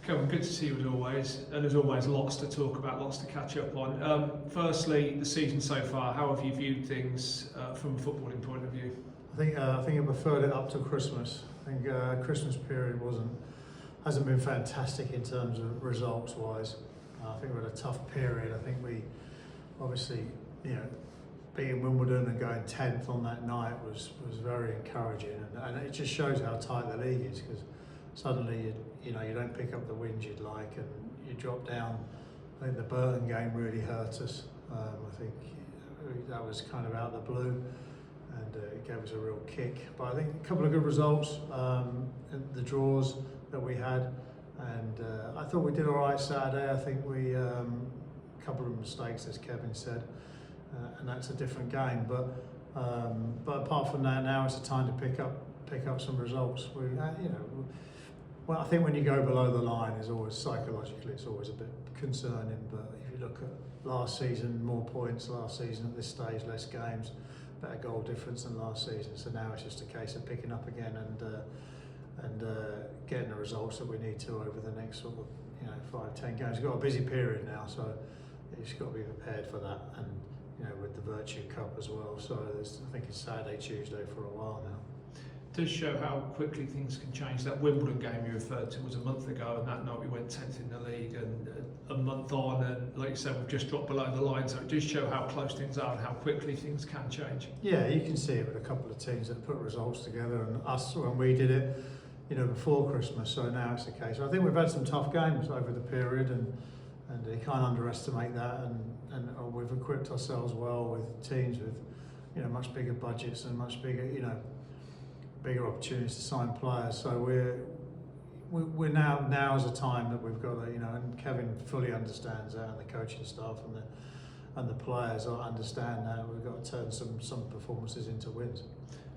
Kelvin, good to see you as always, and as always, lots to talk about, lots to catch up on. Firstly, the season so far, how have you viewed things from a footballing point of view? I think I preferred it up to Christmas. I think Christmas period hasn't been fantastic in terms of results wise. I think we had a tough period. I think we obviously, beating Wimbledon and going 10th on that night was very encouraging, and it just shows how tight the league is, because suddenly you don't pick up the wins you'd like and you drop down. I think the Burton game really hurt us. I think that was kind of out of the blue, and it gave us a real kick. But I think a couple of good results, the draws that we had, and I thought we did all right Saturday. I think we a couple of mistakes, as Kevin said, and that's a different game. But apart from that, now it's a time to pick up some results. Well, I think when you go below the line, it's always psychologically it's always a bit concerning. But if you look at last season, more points last season at this stage, less games, better goal difference than last season. So now it's just a case of picking up again and getting the results that we need to over the next sort of 5-10 games. We've got a busy period now, so you've just got to be prepared for that. And with the Virtue Cup as well. So I think it's Saturday, Tuesday for a while now. It does show how quickly things can change. That Wimbledon game you referred to was a month ago, and that night we went 10th in the league, and a month on, and like you said, we've just dropped below the line. So it does show how close things are and how quickly things can change. Yeah, you can see it with a couple of teams that put results together, and us when we did it, before Christmas. So now it's the case. I think we've had some tough games over the period, and you can't underestimate that. And we've equipped ourselves well with teams with much bigger budgets and much bigger bigger opportunities to sign players. So we're now is a time that we've got to, and Kevin fully understands that, and the coaching staff and the players understand that we've got to turn some performances into wins.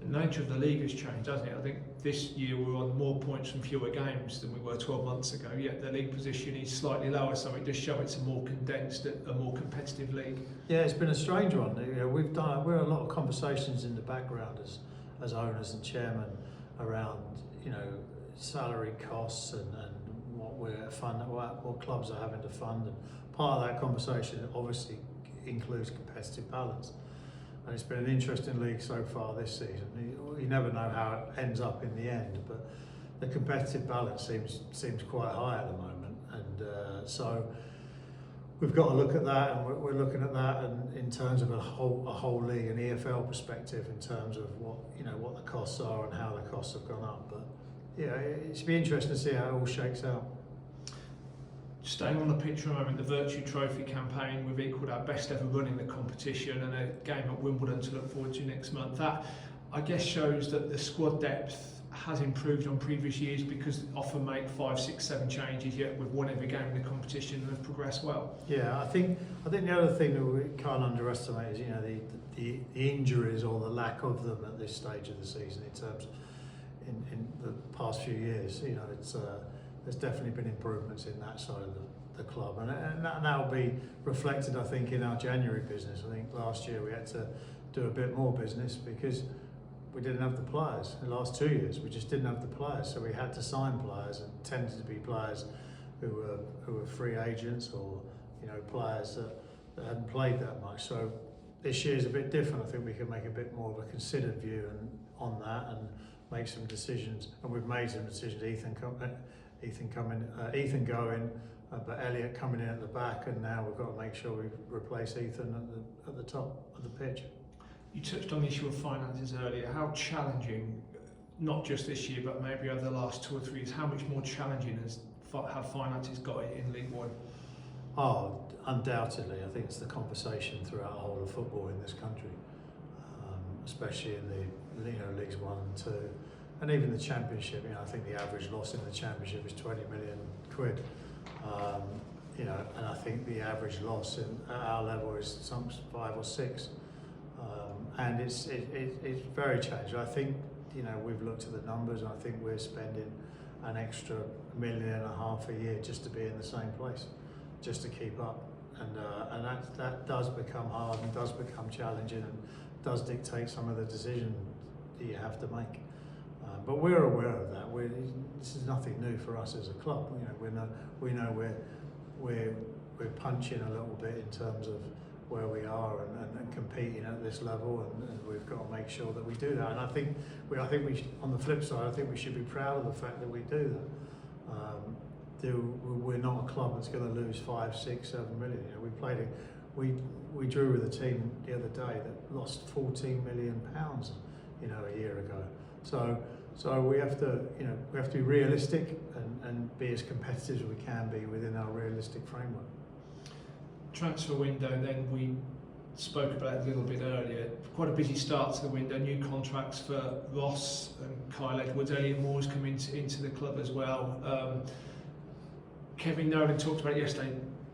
The nature of the league has changed, hasn't it? I think this year we're on more points from fewer games than we were 12 months ago, yet the league position is slightly lower, so it does show it's a more condensed, a more competitive league. Yeah, it's been a strange one. We're a lot of conversations in the background as owners and chairmen around salary costs and what clubs are having to fund, and part of that conversation obviously includes competitive balance. And it's been an interesting league so far this season. You never know how it ends up in the end, but the competitive balance seems quite high at the moment, and so we've got to look at that, and we're looking at that, and in terms of a whole league, an EFL perspective, in terms of what the costs are and how the costs have gone up. But yeah, it's be interesting to see how it all shakes out. Staying on the pitch for a moment, the Virtue Trophy campaign, we've equalled our best ever run in the competition, and a game at Wimbledon to look forward to next month. That, I guess, shows that the squad depth has improved on previous years, because often make 5, 6, 7 changes, yet we've won every game in the competition and have progressed well. Yeah, I think the other thing that we can't underestimate is the injuries, or the lack of them at this stage of the season, in terms of in the past few years. There's definitely been improvements in that side of the club, and that'll be reflected, I think, in our January business. I think last year we had to do a bit more business because we didn't have the players. In the last 2 years we just didn't have the players, so we had to sign players, and tended to be players who were free agents, or players that hadn't played that much. So this year's a bit different. I think we can make a bit more of a considered view on that, and make some decisions, and we've made some decisions. Ethan going, but Elliot coming in at the back, and now we've got to make sure we replace Ethan at the top of the pitch. You touched on the issue of finances earlier. How challenging, not just this year, but maybe over the last 2 or 3 years, how much more challenging have finances got it in League One? Oh, undoubtedly. I think it's the conversation throughout the whole of football in this country, especially in the Leagues 1 and 2. And even the Championship, I think the average loss in the Championship is 20 million quid. And I think the average loss at our level is some 5 or 6. And it's very challenging. I think, we've looked at the numbers, and I think we're spending an extra $1.5 million a year just to be in the same place, just to keep up. And that does become hard, and does become challenging, and does dictate some of the decisions that you have to make. But we're aware of that. This is nothing new for us as a club. We know we're punching a little bit in terms of where we are and competing at this level, and we've got to make sure that we do that. And I think we on the flip side, I think we should be proud of the fact that we do that. We're not a club that's going to lose 5, 6, 7 million. We drew with a team the other day that lost £14 million, a year ago. So we have to be realistic and be as competitive as we can be within our realistic framework. Transfer window, then we spoke about it a little bit earlier. Quite a busy start to the window. New contracts for Ross and Kyle Edwards. Elliot Moore's come into the club as well. Kevin Nolan talked about it yesterday.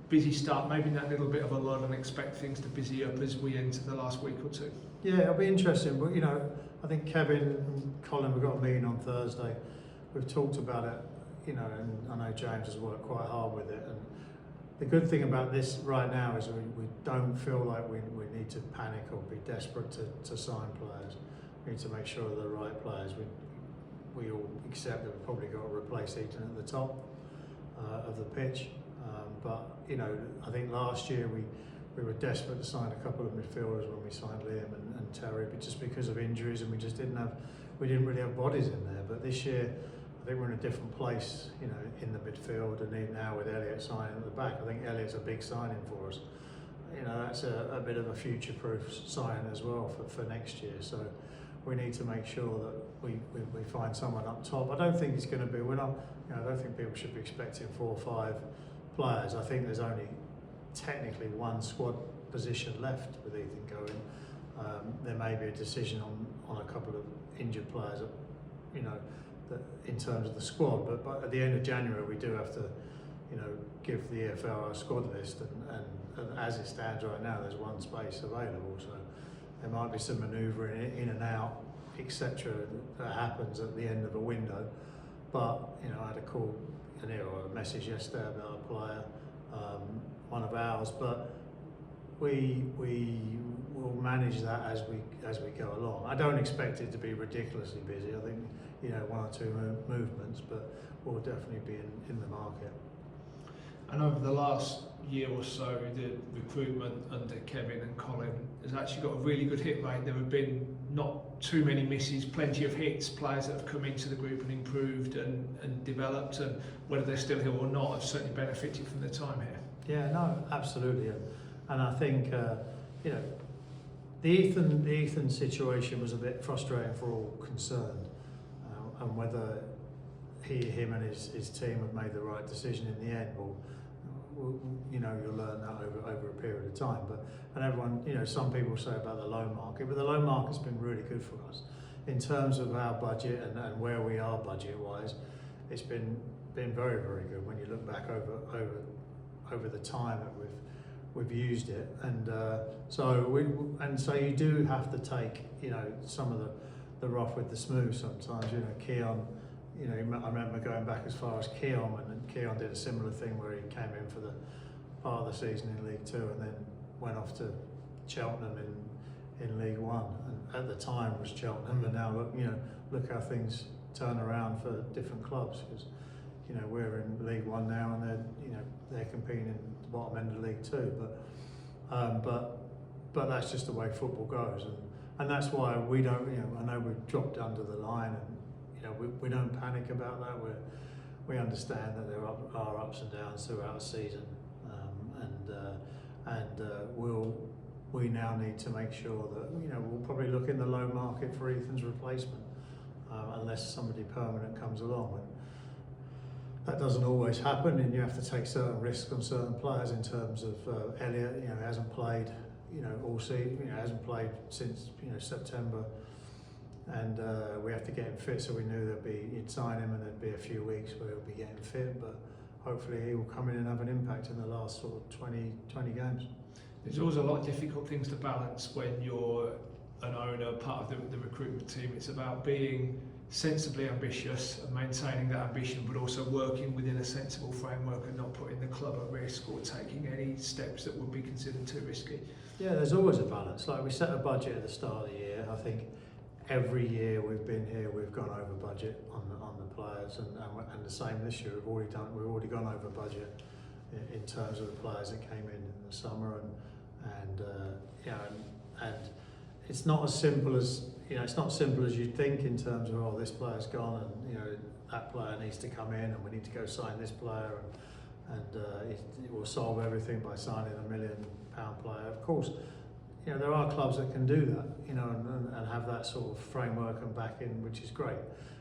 Busy start, maybe that little bit of a lull, and expect things to busy up as we enter the last week or two. Yeah, it'll be interesting. But I think Kevin and Colin, we've got a meeting on Thursday. We've talked about it, and I know James has worked quite hard with it. And the good thing about this right now is we don't feel like we need to panic or be desperate to sign players. We need to make sure they're the right players. We all accept that we've probably got to replace Eaton at the top of the pitch. But I think last year we were desperate to sign a couple of midfielders when we signed Liam and Terry, but just because of injuries, and we didn't really have bodies in there. But this year, I think we're in a different place, in the midfield, and even now with Elliot signing at the back, I think Elliot's a big signing for us. That's a bit of a future-proof sign as well for next year. So we need to make sure that we find someone up top. I don't think it's going to be. I don't think people should be expecting 4 or 5 players. I think there's only technically one squad position left with Ethan going. There may be a decision on a couple of injured players, that in terms of the squad. But at the end of January, we do have to, give the EFL our squad list, and as it stands right now, there's one space available. So there might be some manoeuvring in and out, etc., that happens at the end of a window. But I had a call or a message yesterday about a player, one of ours, but we will manage that as we go along. I don't expect it to be ridiculously busy. I think 1 or 2 movements, but we'll definitely be in the market. And over the last year or so, the recruitment under Kevin and Colin has actually got a really good hit rate. There have been not too many misses, plenty of hits, players that have come into the group and improved and developed, and whether they're still here or not, have certainly benefited from their time here. Yeah, no, absolutely. And I think, the Ethan situation was a bit frustrating for all concerned, and whether him and his team have made the right decision in the end, you'll learn that over a period of time. And everyone, some people say about the loan market, but the loan market's been really good for us in terms of our budget and where we are budget-wise. It's been very, very good when you look back over the time that we've used it, and so you do have to take some of the rough with the smooth sometimes. Keon. I remember going back as far as Keon, and Keon did a similar thing where he came in for the part of the season in League 2 and then went off to Cheltenham in League 1. And at the time was Cheltenham, and now look how things turn around for different clubs, because we're in League 1 now, and they're competing in the bottom end of League 2. But that's just the way football goes, and that's why we don't. I know we've dropped under the line, and we don't panic about that. We understand that there are ups and downs throughout a season, and we now need to make sure that we'll probably look in the loan market for Ethan's replacement, unless somebody permanent comes along. And that doesn't always happen, and you have to take certain risks on certain players. In terms of Elliot, hasn't played all season, hasn't played since September. And we have to get him fit, so we knew you'd sign him and there'd be a few weeks where he'll be getting fit, but hopefully he will come in and have an impact in the last sort of 20 games. There's always a lot of difficult things to balance when you're an owner, part of the recruitment team. It's about being sensibly ambitious and maintaining that ambition, but also working within a sensible framework and not putting the club at risk or taking any steps that would be considered too risky. Yeah, there's always a balance. Like, we set a budget at the start of the year. I think every year we've been here, we've gone over budget on the players, and the same this year. We've already gone over budget in terms of the players that came in the summer, and it's not as simple as you think in terms of, oh, this player's gone and that player needs to come in and we need to go sign this player and it will solve everything by signing £1 million player. Of course, there are clubs that can do that, and have that sort of framework and backing, which is great.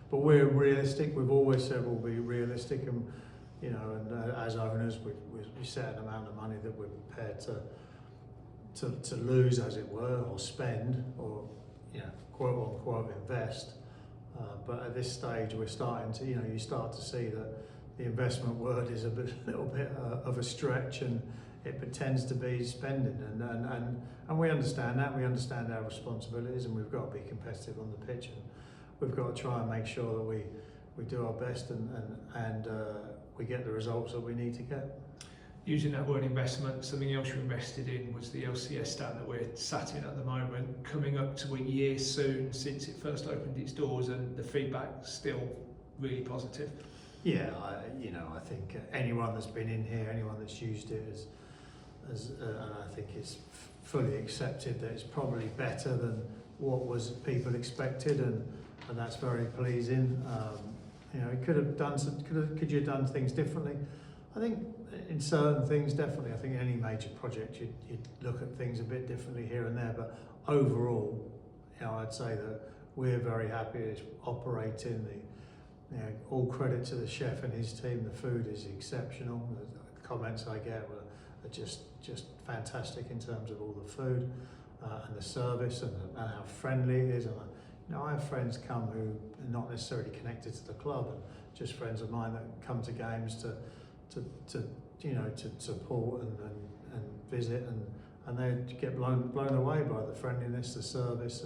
But we're realistic. We've always said we'll be realistic, and as owners, we set an amount of money that we're prepared to lose, as it were, or spend, or quote unquote invest. But at this stage, we're starting to, you start to see that the investment word is a little bit of a stretch, and it pretends to be spending, and we understand that. We understand our responsibilities, and we've got to be competitive on the pitch, and we've got to try and make sure that we do our best and we get the results that we need to get. Using that word investment, something else you invested in was the LCS stand that we're sat in at the moment, coming up to a year soon since it first opened its doors, and the feedback's still really positive. Yeah, I think anyone that's been in here, anyone that's used it, and I think it's fully accepted that it's probably better than what was people expected, and that's very pleasing. Could you have done things differently? I think in certain things, definitely. I think any major project, you'd look at things a bit differently here and there, but overall, I'd say that we're very happy it's operating. All credit to the chef and his team. The food is exceptional. The comments I get are just fantastic in terms of all the food and the service and how friendly it is. And I have friends come who are not necessarily connected to the club, and just friends of mine that come to games to support and visit, and they get blown away by the friendliness, the service,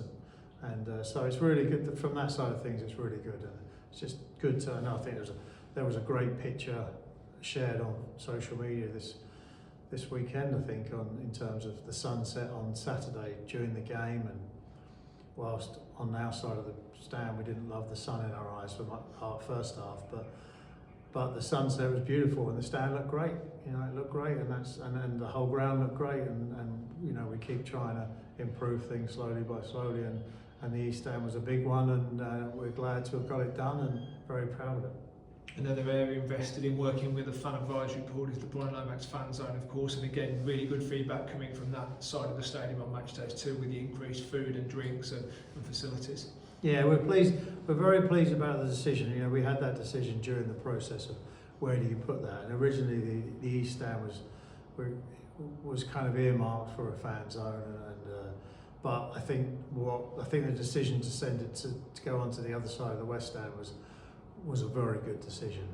and so it's really good from that side of things. It's really good, and it's just good to. And I think there was a great picture shared on social media this weekend. I think in terms of the sunset on Saturday during the game, and whilst on the outside of the stand we didn't love the sun in our eyes for our first half, but the sunset was beautiful and the stand looked great. It looked great, and the whole ground looked great, and we keep trying to improve things slowly by slowly, and the East Stand was a big one, and we're glad to have got it done and very proud of it. Another area invested in working with the fan advisory board is the Brian Lomax fan zone, of course, and again, really good feedback coming from that side of the stadium on match days too, with the increased food and drinks and facilities. Yeah, we're pleased. We're very pleased about the decision. We had that decision during the process of where do you put that, and originally the East Stand was kind of earmarked for a fan zone, but I think the decision to send it to go onto the other side of the West Stand was a very good decision,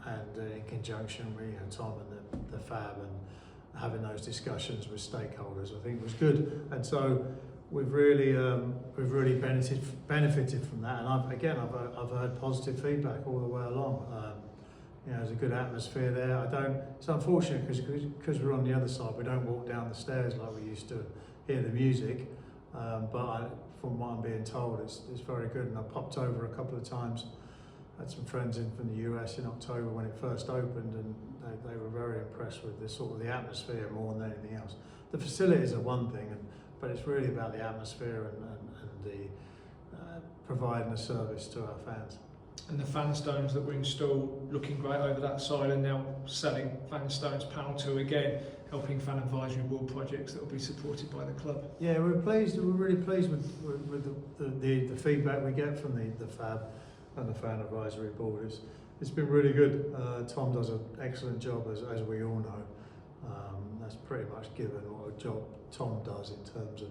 and in conjunction with Tom and the FAB and having those discussions with stakeholders, I think was good, and so we've really benefited from that. And I've heard positive feedback all the way along. There's a good atmosphere there. It's unfortunate because we're on the other side, we don't walk down the stairs like we used to hear the music. But from what I'm being told, it's very good. And I popped over a couple of times. Had some friends in from the US in October when it first opened, and they were very impressed with the atmosphere more than anything else. The facilities are one thing, but it's really about the atmosphere and the providing a service to our fans. And the fan stones that were installed, looking great over that side, and now selling fan stones panel 2 again, helping fan advisory board projects that will be supported by the club. Yeah, we're really pleased with the feedback we get from the FAB and the fan advisory board. It's been really good. Tom does an excellent job, as we all know. That's pretty much given what a job Tom does in terms of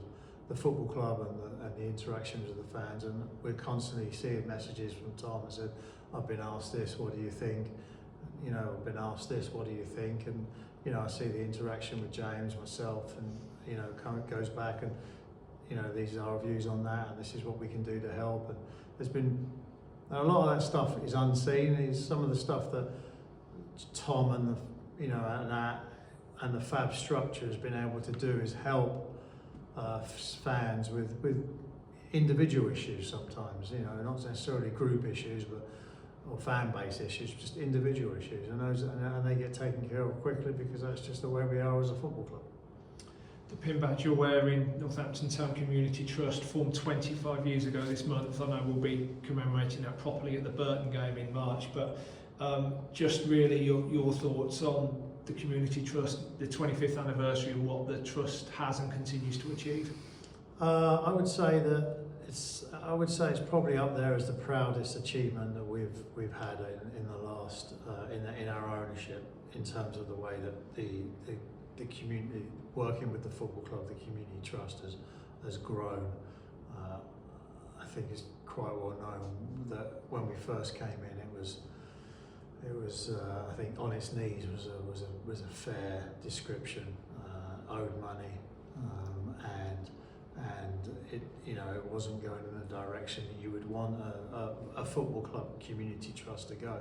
the football club and the interactions with the fans, and we're constantly seeing messages from Tom that said, I've been asked this, what do you think? I've been asked this, what do you think? And I see the interaction with James, myself, and it goes back, and these are our views on that, and this is what we can do to help. And there's been a lot of that stuff is unseen. It's some of the stuff that Tom and the FAB structure has been able to do is help fans with individual issues sometimes, not necessarily group issues, or fan base issues, just individual issues, and they get taken care of quickly because that's just the way we are as a football club. The pin badge you're wearing, Northampton Town Community Trust, formed 25 years ago this month. I know we'll be commemorating that properly at the Burton game in March, but just really your thoughts on the Community Trust, the 25th anniversary, and what the Trust has and continues to achieve. I would say it's probably up there as the proudest achievement that we've had in the last in our ownership, in terms of the way that the community, working with the football club, the Community Trust has grown. I think it's quite well known that when we first came in, it was I think on its knees was a fair description, owed money, and it wasn't going in the direction that you would want a football club Community Trust to go.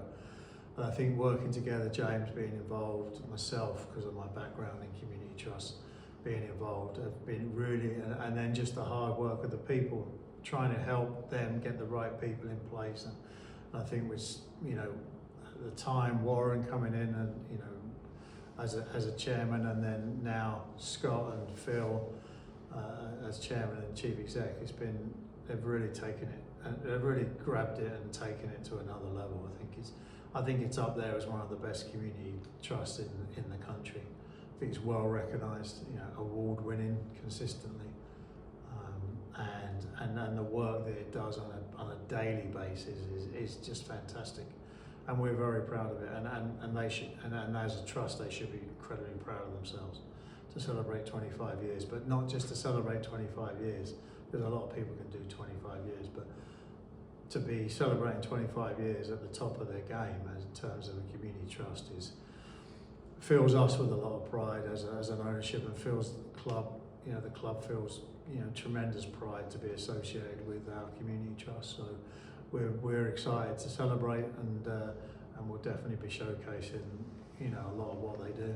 And I think working together, James being involved, myself because of my background in Community Trust, being involved, have been really, and then just the hard work of the people, trying to help them get the right people in place. And I think at the time, Warren coming in and as a chairman, and then now Scott and Phil as chairman and chief exec, they've really taken it, and they've really grabbed it and taken it to another level. I think it's up there as one of the best community trusts in the country. I think it's well recognised, award winning consistently, and the work that it does on a daily basis is just fantastic, and we're very proud of it. And they should, and as a trust, they should be incredibly proud of themselves to celebrate 25 years, but not just to celebrate 25 years, because a lot of people can do 25 years, but to be celebrating 25 years at the top of their game in terms of a community trust fills us with a lot of pride as an ownership, and fills the club, the club feels tremendous pride to be associated with our community trust. So we're excited to celebrate, and we'll definitely be showcasing a lot of what they do.